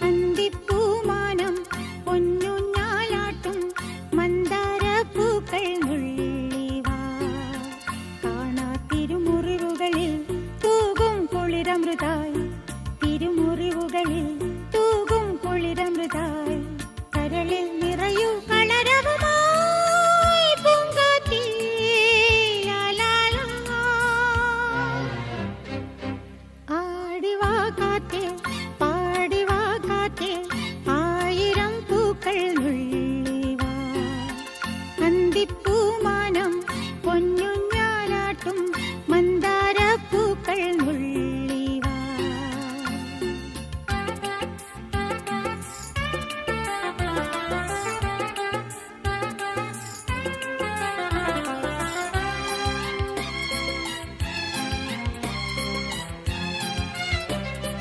അന്തിപ്പൂമാനം പൊന്നുഞ്ഞാലാട്ടും മന്ദാരപ്പൂക്കൾ നുള്ളിവാ. കാണാ തിരുമുറിവുകളിൽ തൂകും കുളിരമൃതായി, തിരുമുറിവുകളിൽ തൂകും കുളിരമൃതായി. കരളിൽ നിറയൂ കളരവുമായി പൂങ്കാറ്റേ, ലാലാലാ. ആടിവാ കാറ്റേ